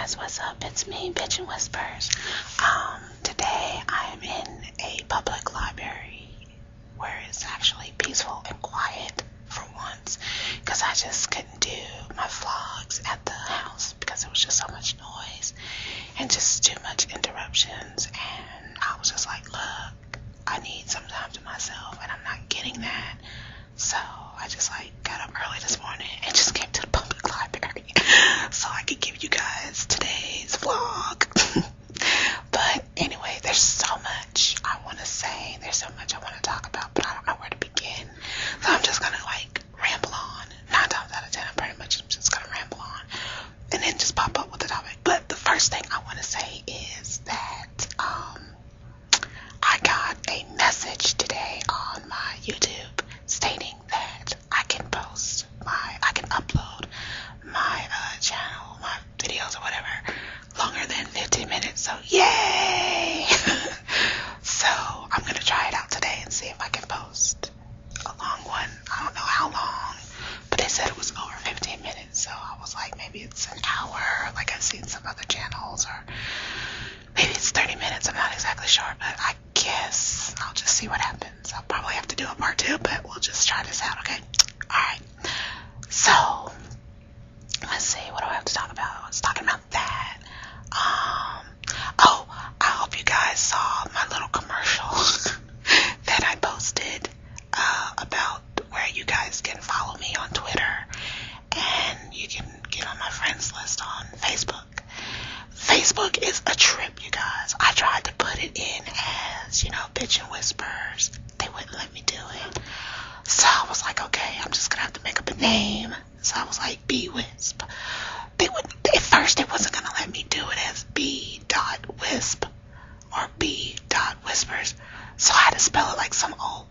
guys, what's up? It's me, Bitchin Whispers. Today I am in a public library where it's actually peaceful and quiet for once, because I just couldn't do my vlogs at the house because it was just so much noise and just too much interruptions, and I was just like, look, I need some time to myself and I'm not getting that. So I just got up early this morning and just came to the public library so I could give you guys today's vlog. But anyway, there's so much I want to say. There's so much I want to talk about, but I don't know where to begin. So I'm just going to ramble on. 9 times out of 10, I'm pretty much just going to ramble on and then just pop up with the topic. But the first thing I want to say is that I got a message today on my YouTube stating that I can upload my channel, my videos or whatever, longer than 15 minutes. So yay! So I'm gonna try it out today and see if I can post a long one. I don't know how long, but they said it was over 15 minutes. So I was like, maybe it's an hour, like I've seen some other channels, or maybe it's 30 minutes. I'm not exactly sure, but I guess I'll just see what happens. I'll probably have to do a part 2, but we'll just try this out, okay? Alright. So, let's see. What do I have to talk about? I was talking about that. I hope you guys saw my little commercial that I posted about where you guys can follow me on Twitter and you can get on my friends list on Facebook. Facebook is a trip, you guys. I tried to put it in as, Bitchin Whispers. They wouldn't let me do it. So I was like, okay, I'm just going to have to make up a name. So I was like, B-Wisp. At first, it wasn't going to let me do it as B.Wisp or B.Whispers. So I had to spell it like some old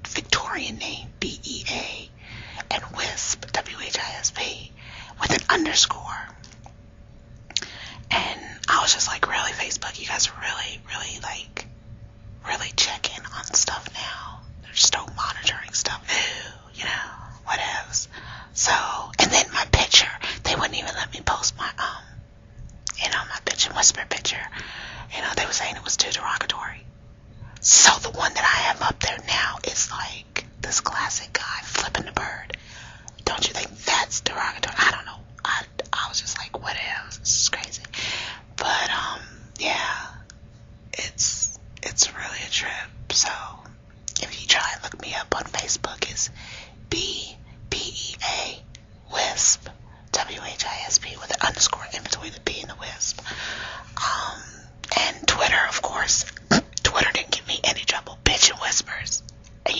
Victorian name, B-E-A, and Wisp, W-H-I-S-P, with an underscore. And I was just like, really, Facebook? You guys are really, really, really checking on stuff now. They're still monitoring stuff. Ooh, whatevs. So, and then my picture, they wouldn't even let me post my, my Bitchin Whisper picture. They were saying it was too derogatory. So the one that I have up there now is like this classic guy flipping the bird. Don't you think that's derogatory? I don't know. I was just like, whatevs. This is crazy. But, yeah, it's really a trip. So if you try and look me up on Facebook, it's B-E-A Wisp, W-H-I-S-P, with an underscore in between the B and the Wisp. And Twitter, of course. Twitter didn't give me any trouble. Bitchin Whispers. And,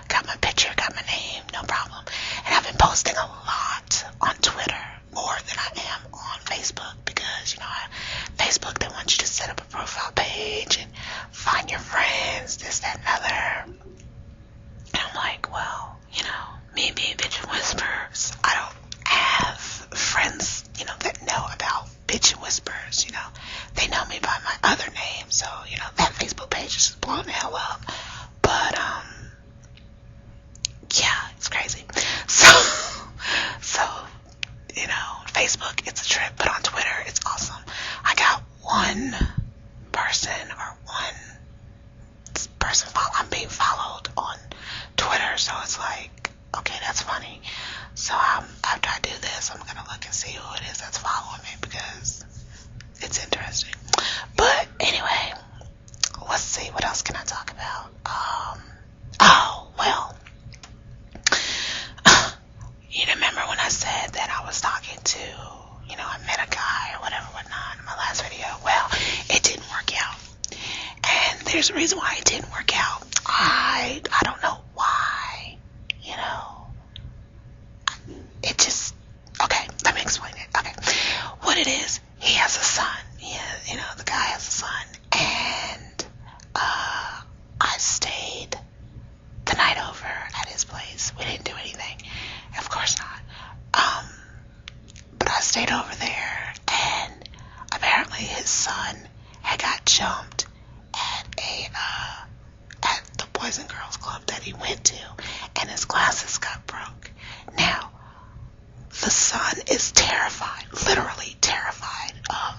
got my picture, got my name, no problem. And I've been posting a lot on Twitter, more than I am on Facebook, because, Facebook, they want you to set up a profile page and find your friends, this, that, and other. And I'm like, well, me being Bitchin Whispers, I don't have friends, that know about Bitchin Whispers, They know me by my other name, so, that Facebook page is just blowing the hell up. But, yeah, it's crazy. So, Facebook, it's a trip, but on Twitter, it's awesome. I got one person I'm being followed on Twitter, so it's like, okay, that's funny. So after I do this, I'm going to look and see who it is that's following me, because it's interesting. But anyway, let's see, what else can I talk about? You remember when I said that I was talking to, I met a guy or whatnot in my last video? Well, it didn't work out. And there's a reason why it didn't work out. I don't know why, it just, okay, let me explain it. Okay, what it is, he has a son. The guy has a son. And, I stayed the night over at his place. We didn't do anything. Of course not. But I stayed over there, and apparently his son had got jumped at the Boys and Girls Club that he went to, and his glasses got broke. Now, the son is terrified, literally terrified of,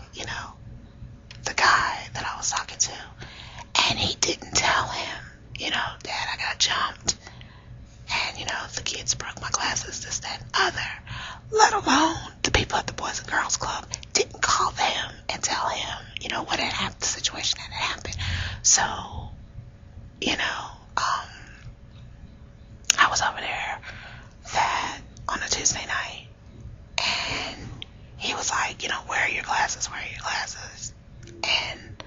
the guy that I was talking to. And he didn't tell him, Dad, I got jumped. And, the kids broke my glasses, this, that, and other. Let alone the people at the Boys and Girls Club didn't call them and tell him, what had happened, the situation that had happened. So, I was over there on a Tuesday night, and he was like, where are your glasses? Where are your glasses? And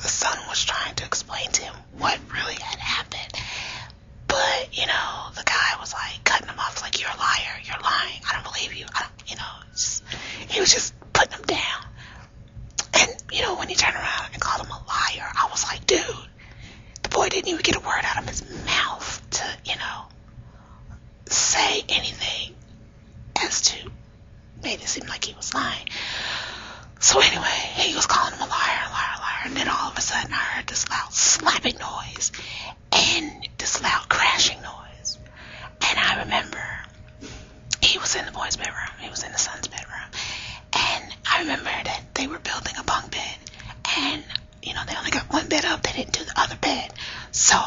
the son was trying to explain to him what really had happened. But, the guy was like cutting him off, like, you're a liar, you're lying, I don't believe you, he was just putting him down. And, when he turned around and called him a liar, I was like, dude, the boy didn't even get a word out of his mouth to, say anything as to made it seem like he was lying. So anyway, he was calling him a liar, liar, liar, and then all of a sudden I heard this loud slapping noise and this loud crashing noise. And I remember he was in the boy's bedroom, he was in the son's bedroom, and I remember that they were building a bunk bed, and they only got one bed up, they didn't do the other bed. So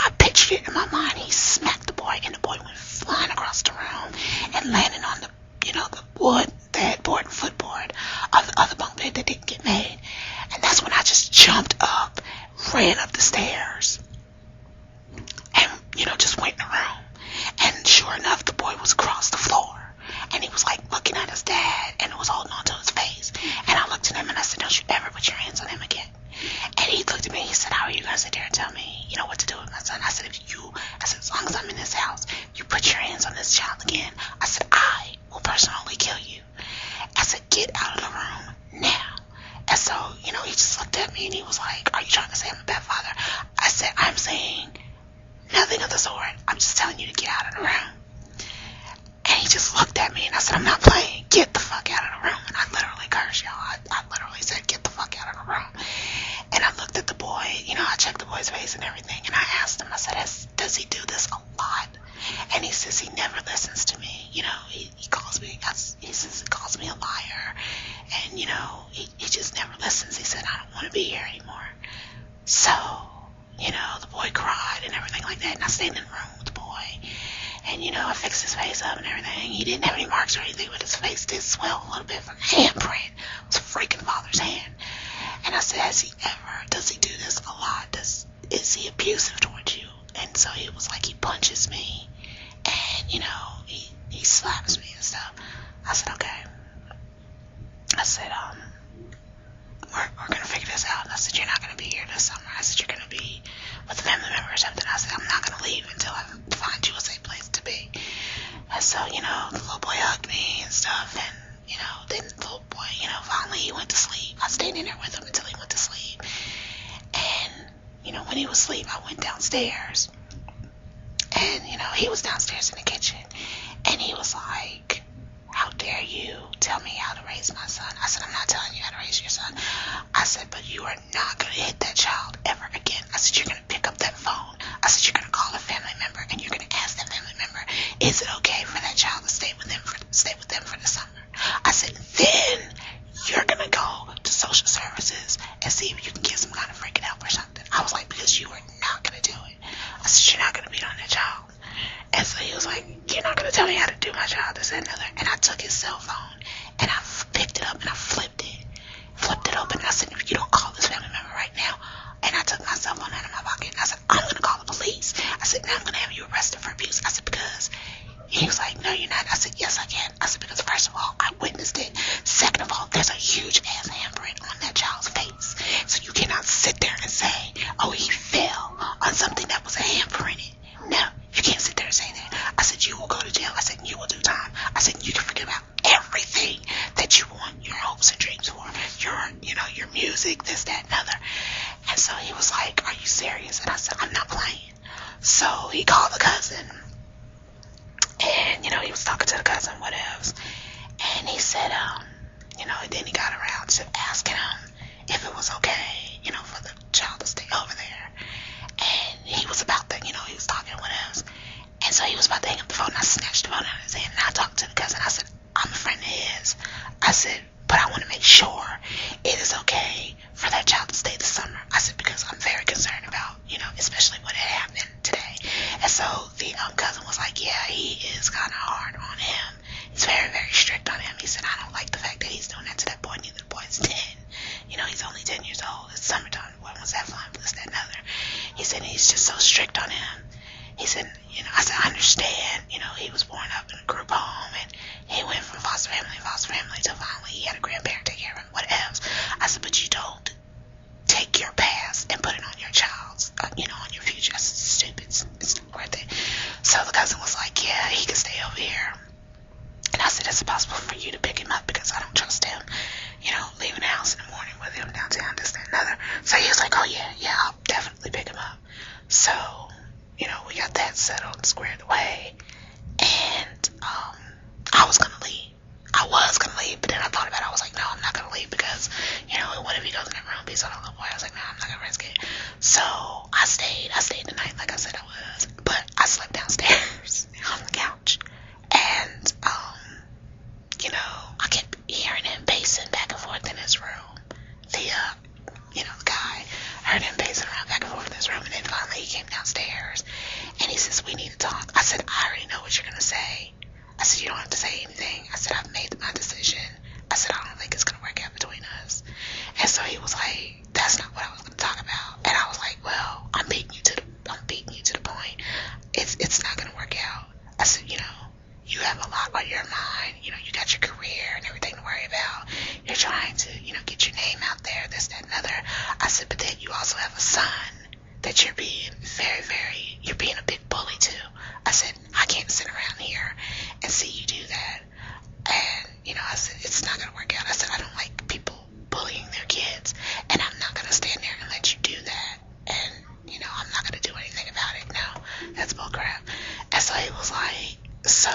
I pictured it in my mind, he smacked the boy, and the boy went flying across the room and landing on the wood, the headboard and footboard of the other bunk bed that didn't get made. And that's when I just jumped up, ran up the stairs, and, just went in the room. And sure enough, the boy was across the floor, and he was like looking at his dad, and it was holding on to his face. And I looked at him and I said, don't you ever put your hands on him again. And he looked at me and he said, how are you going to sit there and tell me, what to do with my son? I said, as long as I'm in this house, you put your hands on this child again, I said, I will personally kill you. I said, get out of the room now. And so, he just looked at me and he was like, are you trying to say I'm a bad father? I said, I'm saying nothing of the sort. I'm just telling you to get out of the room. And he just looked at me and I said, I'm not playing. Get the fuck out of the room. And I literally cursed, y'all. I literally said, get the fuck out of the room. And I looked at the boy, I checked the boy's face and everything, and I asked him, I said, does he do this a lot? And he says he never listens to me. He calls me, he says he calls me a liar, and, he just never listens. He said, I don't want to be here anymore. So, the boy cried and everything like that, and I stayed in the room with the boy, and, I fixed his face up and everything. He didn't have any marks or anything, but his face did swell a little bit from the handprint. It was a freaking father's hand. And I said, does he do this a lot? Is he abusive towards you? And so he was like, he punches me, and, he slaps me and stuff. I said, okay. I said, we're going to figure this out. I said, you're not going to be here this summer. I said, you're going to be with a family member or something. I said, I'm not going to leave until I find you a safe place to be. And so, the little boy hugged me and stuff, and, then the little boy, finally he went to sleep. I stayed in there with him until he went to sleep. And, when he was asleep, I went downstairs. And, he was downstairs in the kitchen. And he was like, how dare you tell me how to raise my son? I said, I'm not telling you how to raise your son. I said, but you are not going to hit that child ever again. I said, you're going to pick up that phone. I said, you're going to call a family member, and you're going to ask that family member, is it okay for that child to stay with them for the summer? I said, then you're going to go to social services and see if you can get some kind of freaking help or something. I was like, because you are not going to do it. I said, you're not going to beat on that child. And so he was like, you're not going to tell me how to do my job, this and another. And I took his cell phone, and I picked it up, and I flipped it open. And I said, if you don't call this family member right now. And I took my cell phone out of my pocket, and I said, I'm going to call the police. I said, now I'm going to have you arrested for abuse. I said, because he was like, no, you're not. I said, yes, I can. I said, because first of all, I witnessed it. Second of all, there's a huge ass handprint on that child's face. So you cannot sit there and say, oh, he fell on something that was handprinted. No, you can't sit there and say that. I said, you will go to jail. I said, you will do time. I said, you can forget about everything that you want your hopes and dreams for. Your music, this, that, and other. And so he was like, are you serious? And I said, I'm not playing. So he called the cousin. And, he was talking to the cousin, whatevs. And he said, then he got around to foster family, till finally he had a grandparent take care of him, whatever. I said, but you don't take your past and put it on your child's, on your future. That's stupid. It's not worth it. So the cousin was like, yeah, he can stay over here. And I said, is it possible for you to pick him up, because I don't trust him, leaving the house in the morning with him downtown, this, that, and another. So he was like, oh yeah, I'll definitely pick him up. So, we got that settled and squared away. And I was gonna leave. But then I thought about it. I was like, no, I'm not gonna leave, because, what if he goes in that room, beats on a little boy? I was like, no, I'm not gonna risk it. So I stayed the night like I said I was. But I slept downstairs on the couch. And, I kept hearing him pacing back and forth in his room. The guy heard him pacing around back and forth in his room. And then finally he came downstairs. And he says, we need to talk. I said, I already know what you're gonna say. I said, you don't have to say anything. I said, I've made my decision. I said, I don't think it's going to work out between us. And so he was like, that's not what I was going to talk about. And I was like, well, I'm beating you to the point. It's not going to work out. I said, you have a lot on your mind. You got your career and everything to worry about. You're trying to, get your name out there, this, that, and other. I said, but then you also have a son that you're being you're being a big bully to. I said, I can't sit around here and see you do that. And, I said, it's not going to work out. I said, I don't like people bullying their kids, and I'm not going to stand there and let you do that. And, I'm not going to do anything about it. No, that's bullcrap. And so he was like, so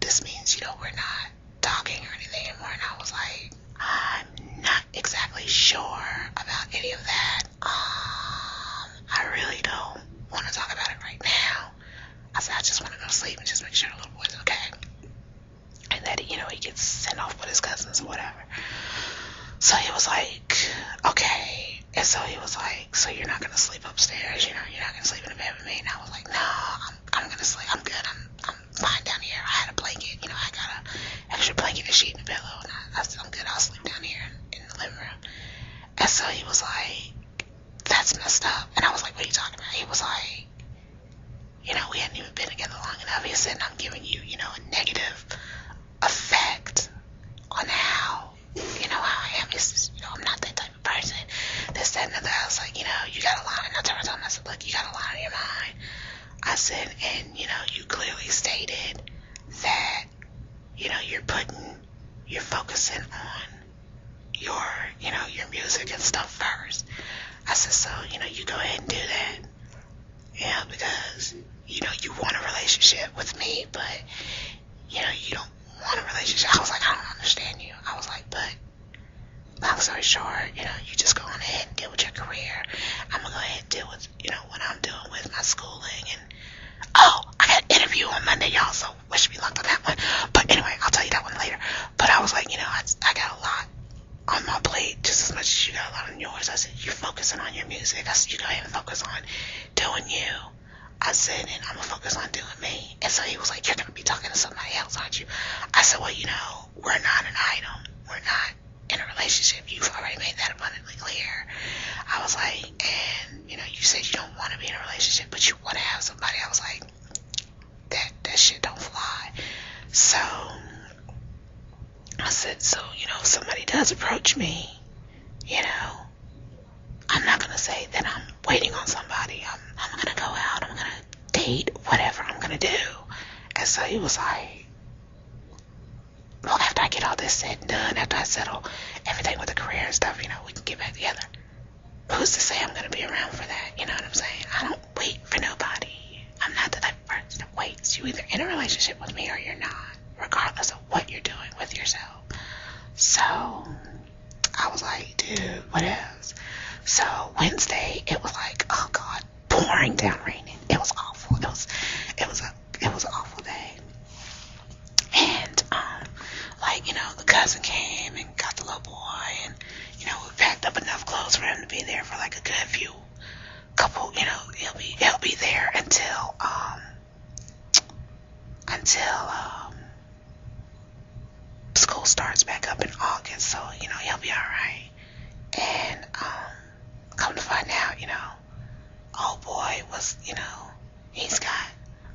this means, we're not talking or anything anymore. And I was like, I'm not exactly sure about any of that. I really don't want to talk about it right now. I said, I just want to go to sleep and just make sure the little boy's okay. And that, he gets sent off with his cousins or whatever. So he was like, okay. And so he was like, so you're not going to sleep upstairs? You're not going to sleep in the bed with me? And I was like, no, I'm going to sleep. I'm good. I'm fine down here. I had a blanket. I got an extra blanket and sheet and a pillow. And I said, I'm good. I'll sleep down here in the living room. And so he was like, that's messed up. And I was like, what are you talking about? He was like, we hadn't even been together long enough. He said, I'm giving you, a negative effect on how I am. It's just, I'm not that type of person. This, that, and the other. I was like, you got a lot. And I told him, I said, look, you got a lot on your mind. I said, and, you clearly stated that, you're focusing on your music and stuff first. I said, so, you go ahead and do that. Yeah, because, you want a relationship with me, but, you don't want a relationship. I was like, I don't understand you. I was like, but, long story short, you just go on ahead and deal with your career. I'm going to go ahead and deal with, what I'm doing with my schooling. And, oh, I got an interview on Monday, y'all, so wish me luck on that one. But anyway, I'll tell you that one later. But I was like, I got a lot on my plate, just as much as you got a lot on yours. I said, you're focusing on your music. I said, you go ahead and focus on doing you. I said, and I'm going to focus on doing me. And so he was like, you're going to be talking to somebody else, aren't you? I said, well, we're not an item. We're not in a relationship. You've already made that abundantly clear. I was like, and, you said you don't want to be in a relationship, but you want to have somebody. I was like, that shit don't fly. So I said, so, if somebody does approach me, I'm not going to say that I'm waiting on somebody. I'm going to go out. I'm going to date, whatever I'm going to do. And so he was like, well, after I get all this said and done, after I settle everything with the career and stuff, we can get back together. Who's to say I'm going to be around for that? You know what I'm saying? I don't wait for nobody. I'm not the type of person that waits. You either in a relationship with me or you're not, regardless of what you're doing with yourself. So I was like, dude, what else? So Wednesday, it was like, oh God, pouring down raining. It was awful. It was an awful day. And the cousin came and got the little boy, and we packed up enough clothes for him to be there for like a good couple. He'll be there until school starts back up in August. So he'll be all right. And come to find out, old boy was, he's got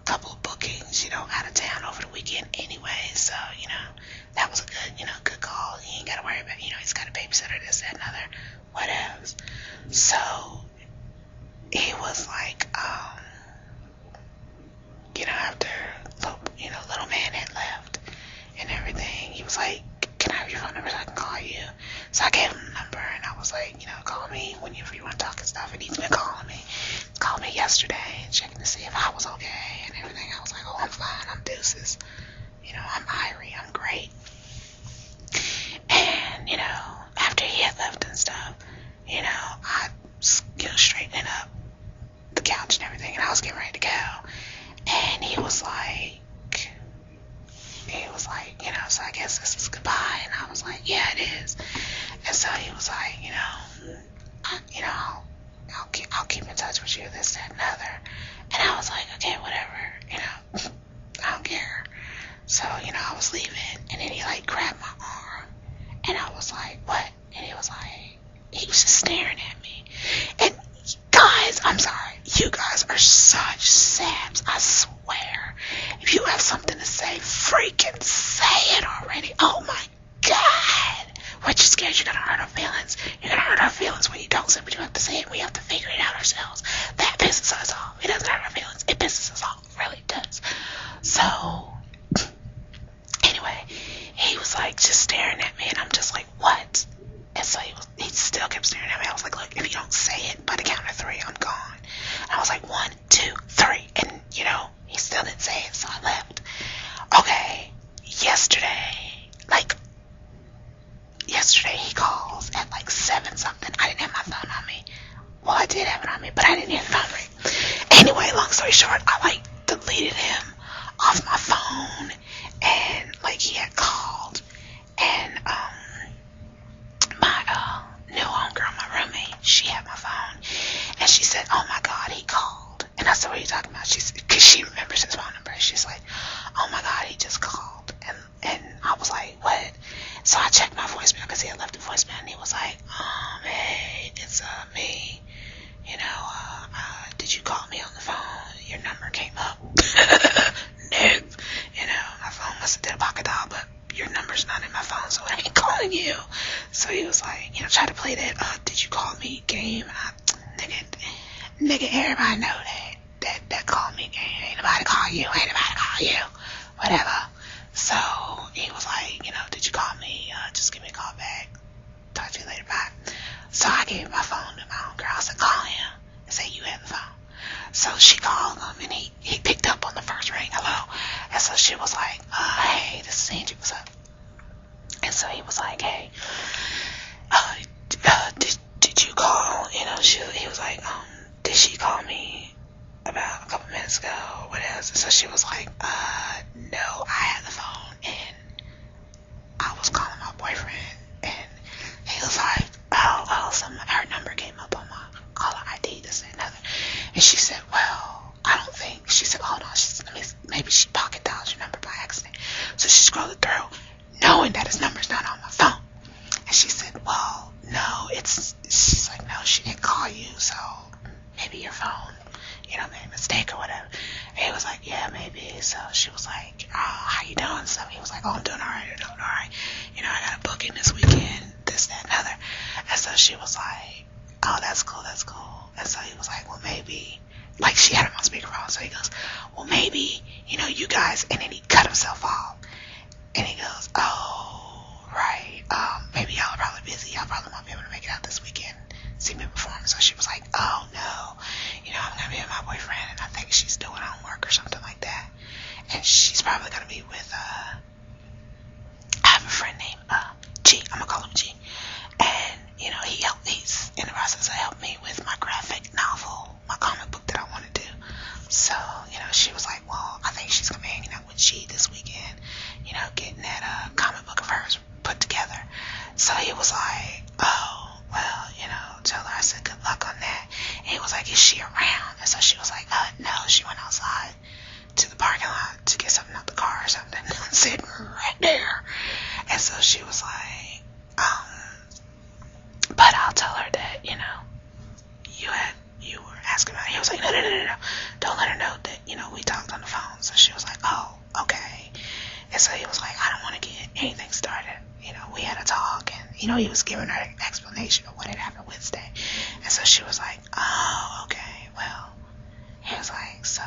a couple of bookings, out of town over the weekend anyway. So, that was babysitter, this, that, and other, whatever. So he was like, after little man had left and everything, he was like, can I have your phone number so I can call you? So I gave him the number, and I was like, call me whenever you want to talk and stuff. And he's been calling me. Called me yesterday and checking to see if I was okay and everything. I was like, oh, I'm fine. I'm deuces. I'm Irie. I'm great. And, after he had left and stuff, I straightening up the couch and everything, and I was getting ready to go. And he was like, so I guess this is goodbye. And I was like, yeah, it is. And so he was like, I'll keep in touch with you, this, that, and other. And I was like, okay, whatever, I don't care. So, I was leaving, and then he like grabbed my arm, and I was like, what? And he was just staring at me. And guys, I'm sorry, you guys are such saps, I swear. If you have something to say, freaking say it already. Oh my God. We're just scared you're going to hurt our feelings. You're going to hurt our feelings when you don't say what you have to say, and we have to figure it out ourselves. That pisses us off. It doesn't hurt our feelings. It pisses us off. It really does. So, anyway, he was like just staring at me, and I'm just like, what? And so he still kept staring at me. I was like, look, if you don't say it by the count of 3, I'm gone. And I was like, 1, 2, 3. And, he still didn't say it, so I left. Okay, yesterday he calls at like 7 something. I didn't have my phone on me. Well, I did have it on me, but I didn't hear the phone ring. Anyway, long story short, I deleted him off my phone, and he had called, and my new homegirl, my roommate, she had my phone, and she said, oh my God, he called. And I said, what are you talking about? Because she remembers his phone number. She's like, oh my God, he just called. And I was like, what? So I checked my voicemail because he had left a voicemail, and he was like, hey, it's me. Did you call me on the phone? Your number came up. Nope. My phone must have did a pocket dial, but your number's not in my phone, so I ain't calling you. So he was like, try to play that, did you call me game? Nigga, everybody know that call me game. Ain't nobody call you. Whatever. So he was like, did you call me? Just give me a call back. Talk to you later. Bye. So I gave my phone to my own girl. I said, call him and say you have the phone. So she called him, and he picked up on the first ring. Hello. And so she was like, hey, this is Angie. What's up? And so he was like, hey, did you call? He was like, did she call me about a couple minutes ago or whatever? So she was like, no, I had the phone, and I was calling my boyfriend. And he was like, her number came up on my caller ID, this and another. And she said, well, I don't think. She said, oh no, maybe she pocket dialed your number by accident. So she scrolled it through, knowing that his number's not on my phone. And she said, well, no, she's like, no, she didn't call you, so maybe your phone, made a mistake or whatever. And he was like, yeah, maybe. So she was like, how you doing? So he was like, oh, I'm doing all right. I got a booking this weekend, this, that, and other. And so she was like, oh, that's cool. And so he was like, well, maybe, she had him on speakerphone. So he goes, well, maybe, you guys, and then he cut himself off. And he goes, oh, right, maybe y'all are probably busy. Y'all probably won't be able to make it out this weekend, see me perform. So she was like, oh, no, I'm going to be with my boyfriend, and I think she's doing homework or something like that. And she's probably going to be with, I have a friend named G. I'm going to call him G. And, he's in the process of helping me with my graphic novel, my comic book that I want to do. So, she was like, well, I think she's going to be hanging out with G this weekend, getting that comic book of hers put together. So he was like, oh, well, tell her I said good luck on that. And he was like, is she around? And so she was like, no, she went outside to the parking lot to get something out the car or something. Sitting right there. And so she was like, but I'll tell her that, you were asking about it. He was like, no. Don't let her know that, we talked on the phone. So she was like, oh, okay. And so he was like, I don't want to get anything started. We had a talk, and he was giving her an explanation of what had happened Wednesday. And so she was like, oh, okay, well, he was like, so,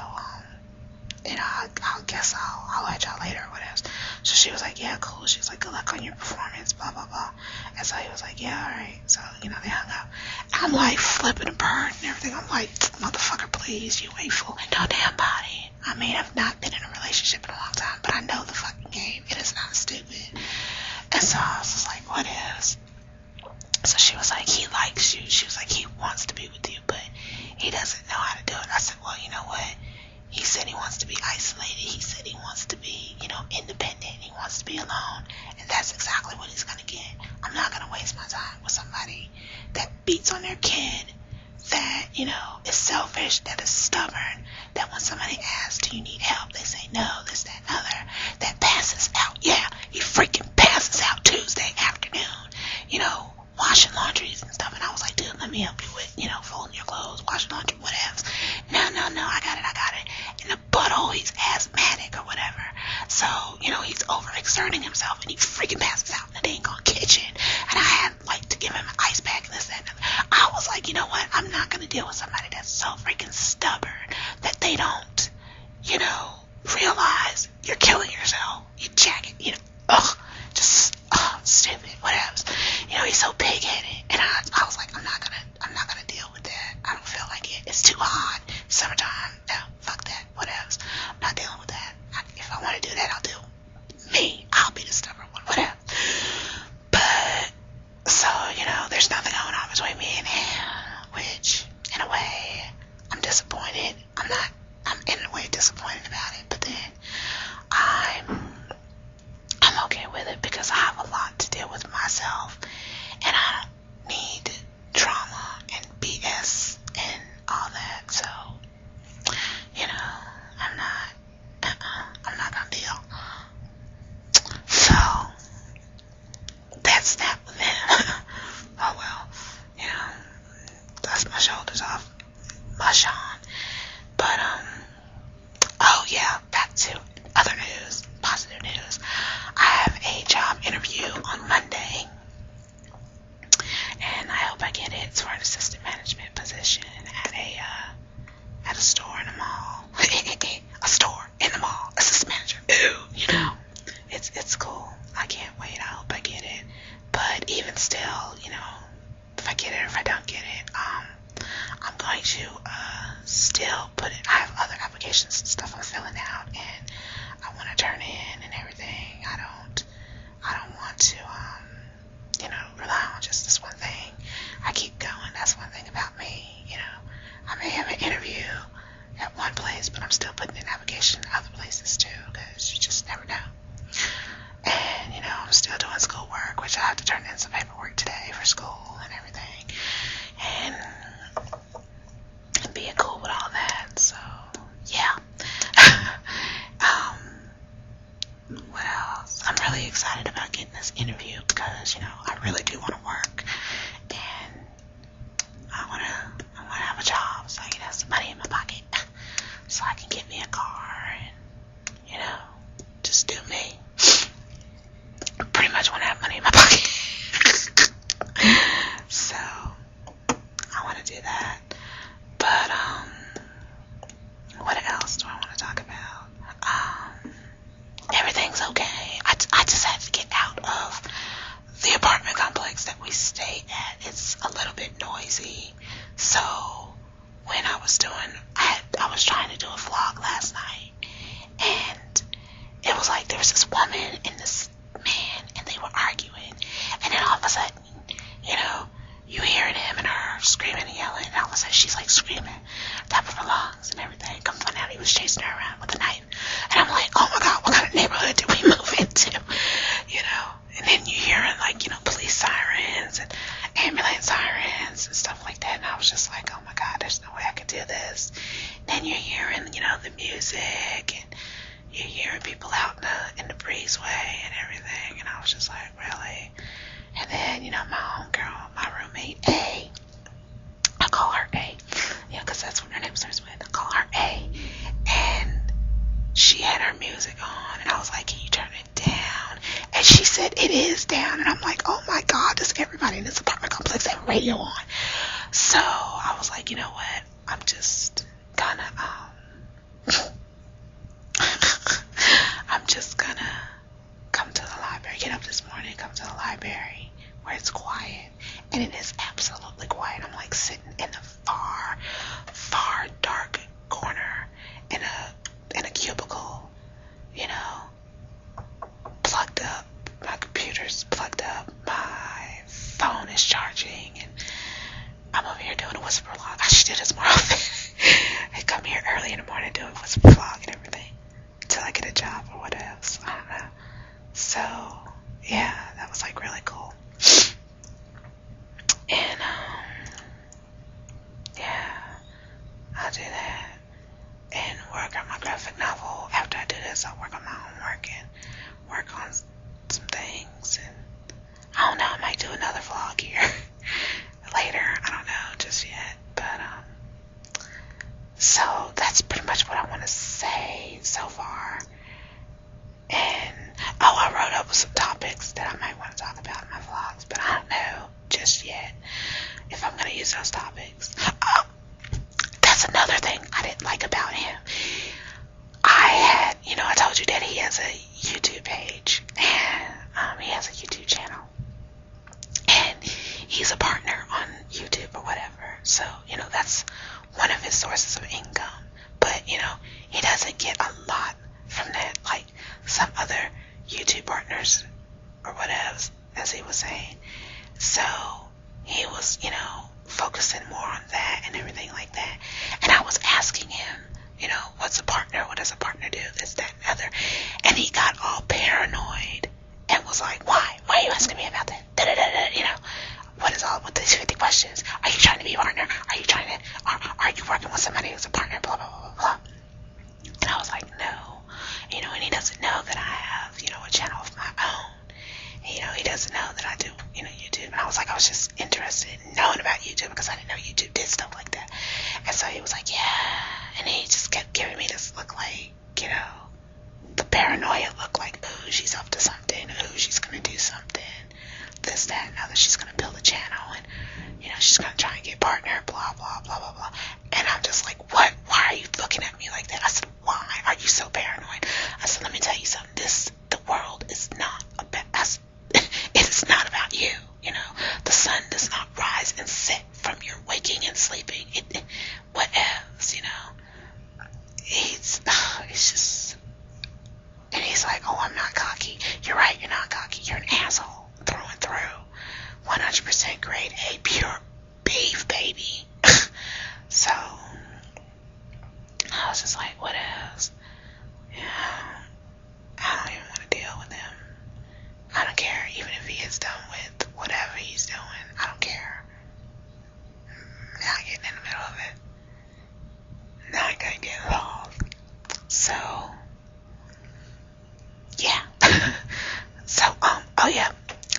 I guess I'll let y'all later or whatever. So she was like, yeah, cool. She was like, good luck on your performance, blah, blah, blah. And so he was like, yeah, alright. So, they hung up. I'm like flipping a bird and everything. I'm like, motherfucker, please, you ain't fooling no damn body. I mean, I've not been in a relationship in a long time, but I know the fucking game. It is not stupid. And so I was just like, what is? So she was like, he likes you. She was like, he wants to be with you, but he doesn't know how to do it. I said, well, you know what? He said he wants to be isolated. He said he wants to be, independent. He wants to be alone. And that's exactly what he's going to get. I'm not going to waste my time with somebody that beats on their kid, that, is selfish, that is stubborn, that when somebody asks, do you need help? They say no, this, that, and other. That passes out. Yeah, he freaking passes out Tuesday afternoon, washing laundries and stuff. And I was like, dude, let me help you with, folding your clothes, washing laundry, whatever. No, I got it. In the butthole, he's asthmatic or whatever. So, he's overexerting himself and he freaking passes out in the dang on kitchen. And I had, to give him an ice pack and this, that, and other. I was like, you know what? I'm not going to deal with somebody that's so freaking stubborn that they don't, realize you're killing yourself. You jacket, stupid, whatever. He's so big-headed. And I was like, I'm not gonna deal with that. I don't feel like it. It's too hot. Summertime. No, fuck that. Whatever. I'm not dealing with that. If I want to do that, I'll do me. I'll be the stubborn one. Whatever. But, so, there's nothing going on between me and him, which, in a way, I'm disappointed. I'm in a way disappointed about it, but then I'm okay with it because I have a lot to deal with myself, and I don't need drama and BS and all that. So, I'm not gonna deal. So that's that with them. Oh well, dust my shoulders off, mush on. But oh yeah, back to other news, positive news. I have a job interview on Monday, and I hope I get it. It's for an assistant management position at a store in the mall. A store in the mall, assistant manager. Ooh, it's cool. I can't wait. I hope I get it. But even still, if I get it or if I don't get it, I'm going to still put it. I have other applications and stuff I'm filling out, and I want to turn in and everything. I don't want to rely on just this one thing. I keep going. That's one thing about me. I may have an interview at one place, but I'm still putting in application at other places too, because you just never know. And I'm still doing schoolwork, which I have to turn in some paperwork today for school and everything, and being cool with all that. So yeah. What else? I'm really excited about getting this interview because I really do want to work, and I want to have a job so I can have some money in my pocket, so I can get me a car and just do me. Pretty much want to have money in my pocket. So I want to do that. But what else do I want to talk about? Everything's okay. I just had to get out of the apartment complex that we stay at. It's a little bit noisy. So when I was trying to do a vlog last night, and it was like there was this woman and this man, and they were arguing, and then all of a sudden, you hearing him and her screaming and yelling, and all of a sudden she's like screaming top of her lungs and everything. Come find out he was chasing her around with a knife, and I'm like, oh my god, what kind of neighborhood did we move into? And then you hearing police sirens and ambulance sirens and stuff like that, and I was just like, oh my god, there's no way I could do this. Then you're hearing the music, and you're hearing people out in the breezeway and everything, and I was just like, really? And then my homegirl, my roommate A, I call her A, because that's what her name starts with. I call her A, and she had her music on, and I was like, can you turn it down? And she said, it is down. And I'm like, oh my God, does everybody in this apartment complex have radio on? So I was like, you know what? I'm just gonna, I'm just gonna come to the library, get up this morning, come to the library where it's quiet. And it is absolutely quiet. I'm like sitting in the far, far dark corner in a cubicle, you know, plugged up. My computer's plugged up. My phone is charging, and I'm over here doing a whisper vlog. I should do this more often. I come here early in the morning doing a whisper vlog and everything until I get a job or what else. I don't know. So yeah, that was like really cool. And yeah, I'll do that and work on my graphic novel. After I do this, I'll work on my homework and work on some things. And I don't know, I might do another vlog here later. I don't know just yet, but so that's pretty much what I want to say so far. And I wrote up some topics that I might want to talk about in my vlogs, but I don't know just yet if I'm going to use those topics. That's another thing I didn't like about him. I told you that he has a YouTube page, and he has a YouTube channel, and he's a partner on YouTube or whatever. So, that's one of his sources of income. But, he doesn't get a lot from that, like some other YouTube partners or whatever, as he was saying. So he was, focusing more on that and everything like that. And I was asking him, what's a partner? What does a partner do? This, that, and other. And he got all paranoid and was like, why? Why are you asking me about that? What is all with these 50 questions? Are you trying to be a partner? Are you working with somebody who's a partner? Blah, blah, blah, blah. And I was like, no. And he doesn't know that I have, a channel of my own. He doesn't know that I do, YouTube. And I was just interested in knowing about YouTube because I didn't know YouTube did stuff like that. And so he was like, yeah. And he just kept giving me this look like, the paranoia look like, ooh, she's up to something. Ooh, she's going to do something. This, that, and other. She's going to build a channel and, she's going to try and get partner, blah, blah, blah, blah, blah. And I'm just like, what? Why are you looking at me like that? I said, why are you so paranoid? I said, let me tell you something. The world is not about us. It is not about you. The sun does not rise and set from your waking and sleeping. What else, It's just, and he's like, oh, I'm not cocky. You're right, you're not cocky. You're an asshole through and through. 100% grade A, pure beef, baby. So I was just like, what else? Yeah, I don't even want to deal with him. I don't care, even if he is done with whatever he's doing. I don't care. Not getting in the middle of it. Not gonna get involved. So yeah. So oh yeah,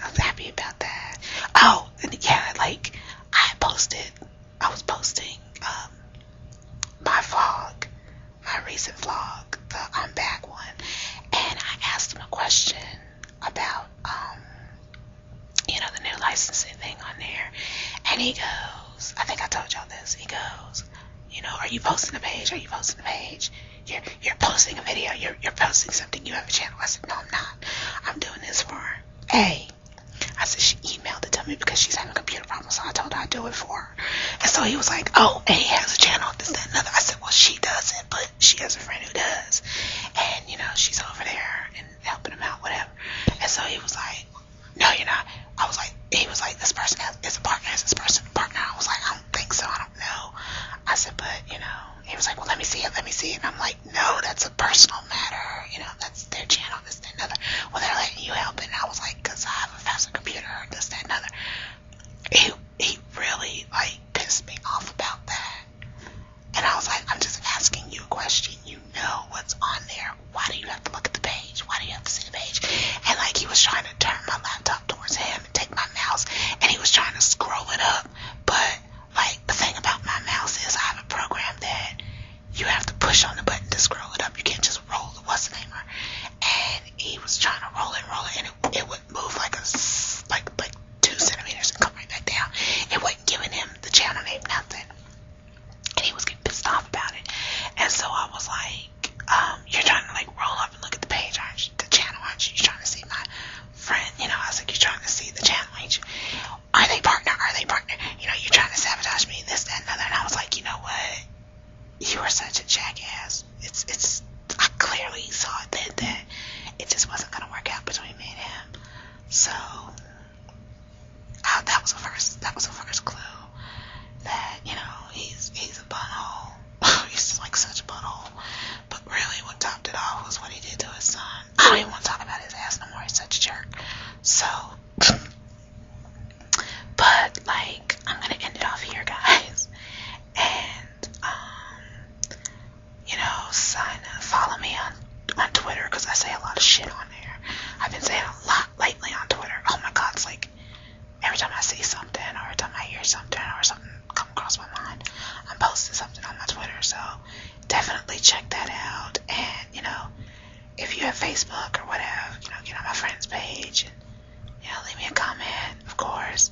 I was happy about that. Oh, and yeah, like I was posting my vlog, my recent vlog, the I'm Back one, and I asked him a question about the new licensing thing on there. And he goes, I think I told y'all this, he goes, are you posting a page? Are you posting a page? You're posting a video, you're posting something, you have a channel. I said, no, I'm not. I'm doing this for A. I said, she emailed it to me because she's having computer problems, so I told her I'd do it for her. And so he was like, oh, A has a channel, this, that, and another. I said, well, she doesn't, but she has a friend who does. And, she's over there and helping him out, whatever. And so he was like, no, you're not. He was like, this person is a partner. Is this person a partner? I was like, I don't think so. I don't know. I said, but, he was like, well, let me see it. And I'm like, no, that's a personal matter. That's their channel, this, that, and other. Well, they're letting you help. And I was like, because I have a faster computer, this, that, and other. He really, pissed me off about that. And I was like, I'm just asking you a question. You know what's on there. Why do you have to look at the page? Why do you have to see the page? And, he was trying to turn So that was the first clue that, you know, he's a butthole. He's like such a butthole. But really what topped it off was what he did to his son. I don't even want to talk about his ass no more. He's such a jerk. So, but like, I'm gonna end it off here, guys. And you know, follow me on Twitter, because I say a lot of shit on there. I've been saying a lot lately on Twitter. Oh my god, it's like every time I see something, or every time I hear something, or something come across my mind, I'm posting something on my Twitter. So definitely check that out. And you know, if you have Facebook or whatever, you know, get on my friends page and, you know, leave me a comment, of course.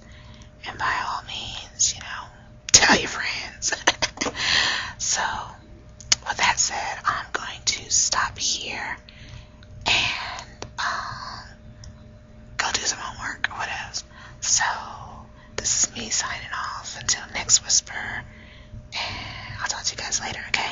And by all means, you know, tell your friends. So with that said, I'm going to stop here and go do some homework or whatever. So this is me signing off until next whisper, and I'll talk to you guys later, okay?